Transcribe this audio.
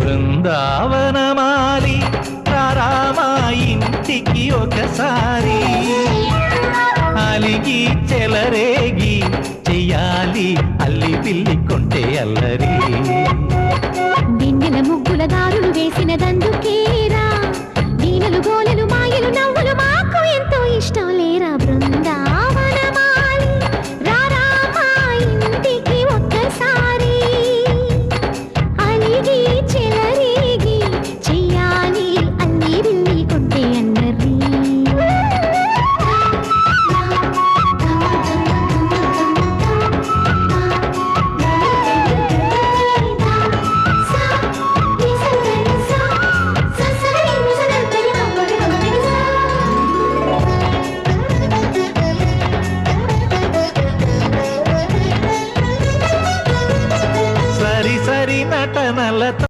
బృందావనమాలి రామా ఇంటికి ఒకసారి అలిగి చెలరేగి చెయ్యాలి అల్లి పిల్లి కొంటే అల్లరి వెన్నెల ముగ్గుల దారులు వేసిన దందుకేరా వీణలు గోలెలు మాయలు నవ్వులు మాకు ఎంతో ఇష్టం లేరా బృందావనమాలి రామా ఇంటికి ఒక్కసారి అలిగి